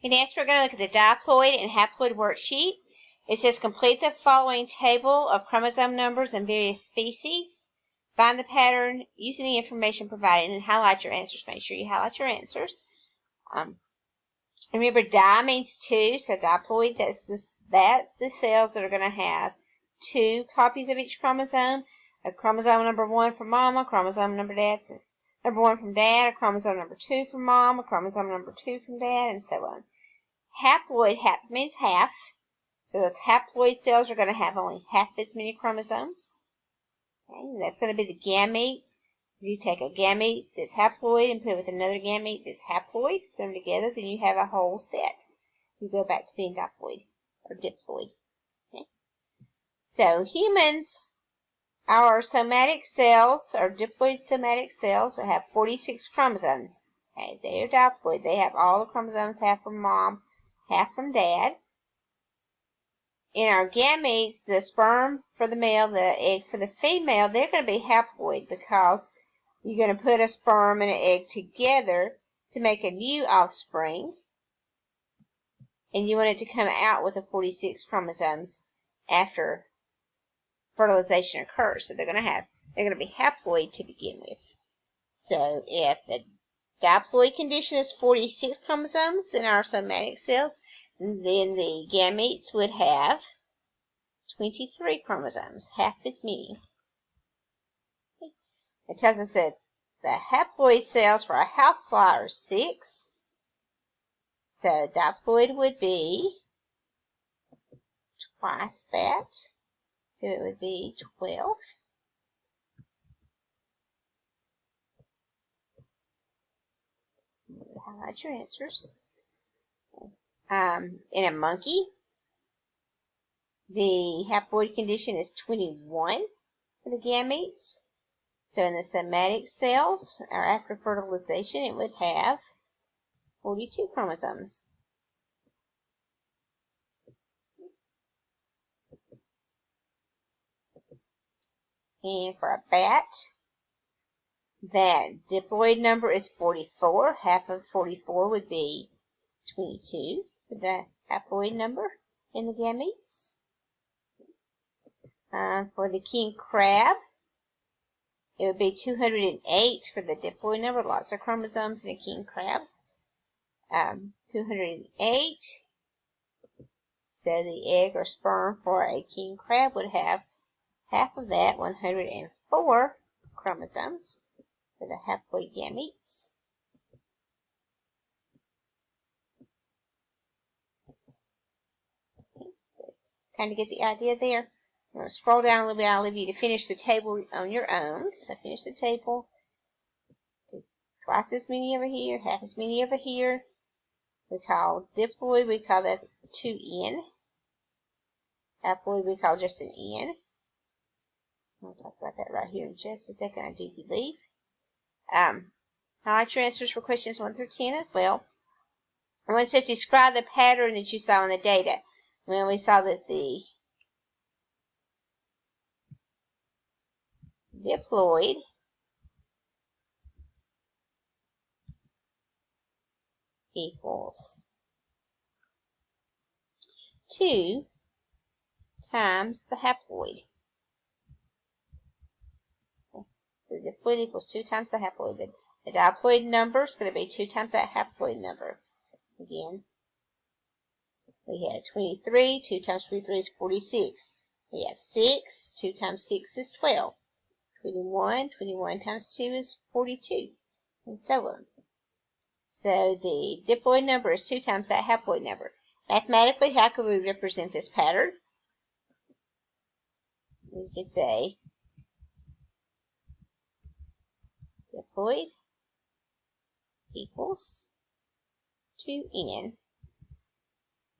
And next we're going to look at the Diploid and Haploid Worksheet. It says complete the following table of chromosome numbers in various species. Find the pattern using the information provided and highlight your answers. Make sure you highlight your answers. Remember, di means two, so diploid, that's the cells that are going to have two copies of each chromosome. A chromosome number 1 from mama, chromosome number 1 from dad, a chromosome number 2 from mom, a chromosome number 2 from dad, and so on. Haploid, hap means half. So those haploid cells are going to have only half as many chromosomes. Okay, and that's going to be the gametes. You take a gamete that's haploid and put it with another gamete that's haploid, put them together, then you have a whole set. You go back to being diploid or diploid. Okay. So humans, our somatic cells, or diploid somatic cells, have 46 chromosomes. Okay, they're diploid. They have all the chromosomes, half from mom, half from dad. In our gametes, the sperm for the male, the egg for the female, they're going to be haploid because you're going to put a sperm and an egg together to make a new offspring. And you want it to come out with the 46 chromosomes after fertilization occurs. So they're going to be haploid to begin with. So if the diploid condition is 46 chromosomes in our somatic cells, then the gametes would have 23 chromosomes, half as many. It tells us that the haploid cells for a housefly are 6. So diploid would be twice that. So it would be 12. Highlight your answers. In a monkey, the haploid condition is 21 for the gametes. So in the somatic cells, or after fertilization, it would have 42 chromosomes. And for a bat, that diploid number is 44. Half of 44 would be 22 for the haploid number in the gametes. For the king crab, it would be 208 for the diploid number. Lots of chromosomes in a king crab. 208. So the egg or sperm for a king crab would have half of that, 104 chromosomes for the haploid gametes. Okay, so kind of get the idea there. I'm going to scroll down a little bit. I'll leave you to finish the table on your own. So finish the table. Twice as many over here, half as many over here. We call diploid, we call that 2N. Haploid, we call just an N. I'll talk about that right here in just a second, I do believe. Highlight your answers for questions 1 through 10 as well. And when it says describe the pattern that you saw in the data, well, we saw that the diploid equals 2 times the haploid. So the diploid equals 2 times the haploid. The diploid number is going to be 2 times that haploid number. Again, we had 23. 2 times 23 is 46. We have 6. 2 times 6 is 12. 21. 21 times 2 is 42. And so on. So the diploid number is 2 times that haploid number. Mathematically, how could we represent this pattern? We could say diploid equals 2N.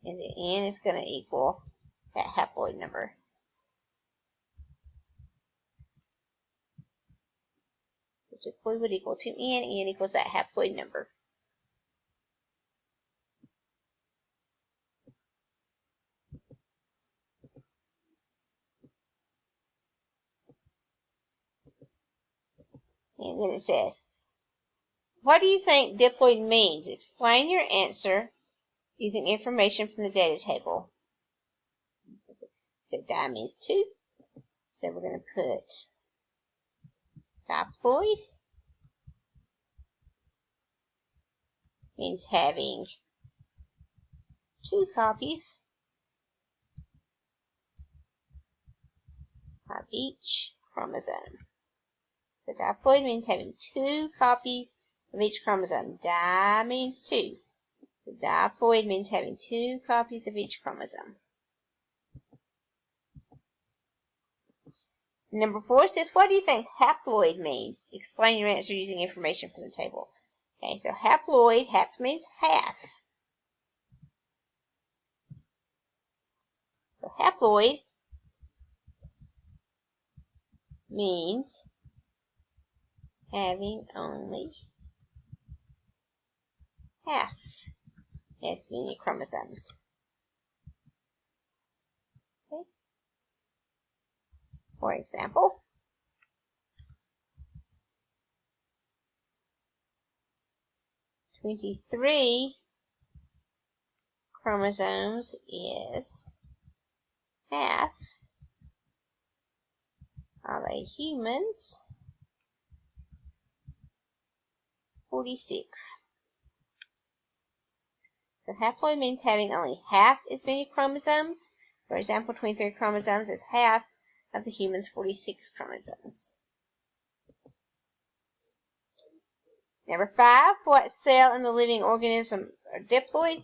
And the N is going to equal that haploid number. So diploid would equal 2N. N equals that haploid number. And then it says, what do you think diploid means? Explain your answer using information from the data table. So di means 2. So we're going to put diploid means having 2 copies of each chromosome. So diploid means having 2 copies of each chromosome. Di means 2. So diploid means having 2 copies of each chromosome. Number 4 says, what do you think haploid means? Explain your answer using information from the table. Okay, so haploid, hap means half. So haploid means having only half as many chromosomes. Okay. For example, "23 chromosomes is half of a human's 46. So haploid means having only half as many chromosomes. For example, 23 chromosomes is half of the human's 46 chromosomes. Number 5, what cell in the living organisms are diploid?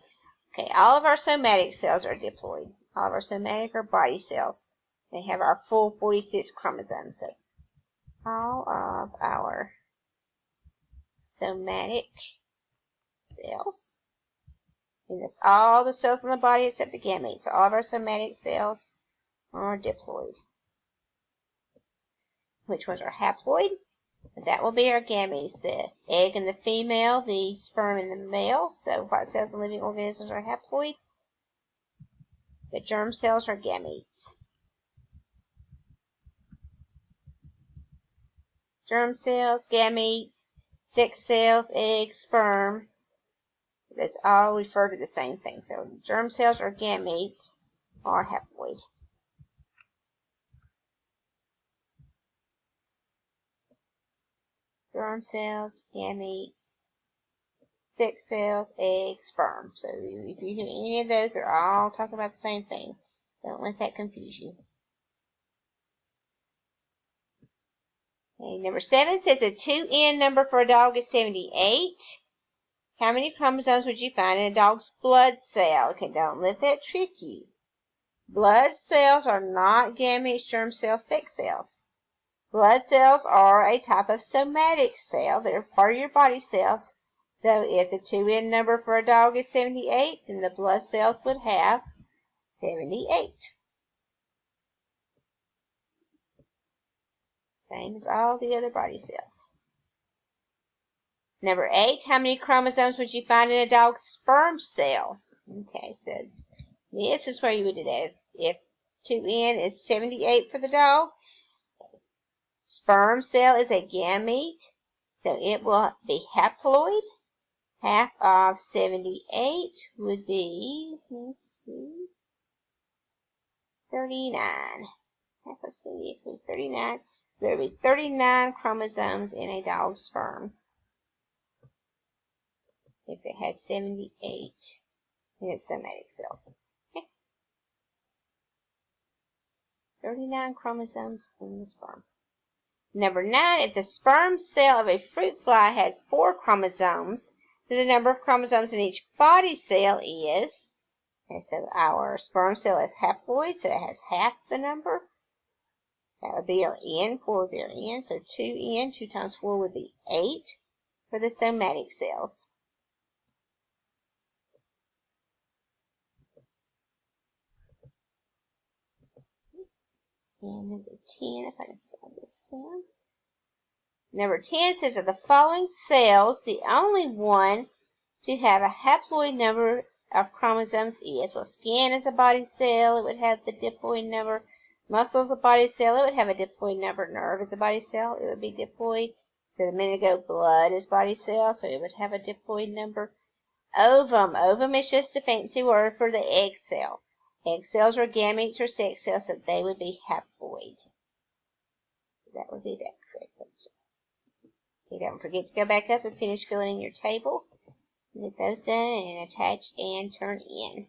Okay, all of our somatic cells are diploid. All of our somatic are body cells. They have our full 46 chromosomes. So all of our somatic cells, and that's all the cells in the body except the gametes. So all of our somatic cells are diploid. Which ones are haploid? That will be our gametes, the egg in the female, the sperm in the male. So what cells in living organisms are haploid? The germ cells are gametes. Germ cells, gametes, sex cells, eggs, sperm. That's all refer to the same thing. So germ cells or gametes are haploid. Germ cells, gametes, sex cells, eggs, sperm. So if you hear any of those, they're all talking about the same thing. Don't let that confuse you. Okay, number 7 says a 2N number for a dog is 78. How many chromosomes would you find in a dog's blood cell? Okay, don't let that trick you. Blood cells are not gametes, germ cells, sex cells. Blood cells are a type of somatic cell. They're part of your body cells. So if the 2N number for a dog is 78, then the blood cells would have 78. Same as all the other body cells. Number 8, how many chromosomes would you find in a dog's sperm cell? Okay, so this is where you would do that. If 2N is 78 for the dog, sperm cell is a gamete, so it will be haploid. Half of 78 would be, let's see, 39. Half of 78 would be 39. There would be 39 chromosomes in a dog's sperm if it has 78 in its somatic cells. Okay. 39 chromosomes in the sperm. Number 9, if the sperm cell of a fruit fly had 4 chromosomes, then the number of chromosomes in each body cell is, okay, so our sperm cell is haploid, so it has half the number. That would be our N, 4 would be our N, so 2N, 2 times 4 would be 8 for the somatic cells. And number 10, if I can slide this down. Number 10 says, of the following cells, the only one to have a haploid number of chromosomes is, well, skin is a body cell, it would have the diploid number. Muscle is a body cell, it would have a diploid number. Nerve is a body cell, it would be diploid. Said a minute ago, blood is body cell, so it would have a diploid number. ovum. Ovum is just a fancy word for the egg cell. Egg cells are gametes or sex cells, so they would be haploid. That would be that correct answer. Okay, don't forget to go back up and finish filling in your table. Get those done and attach and turn in.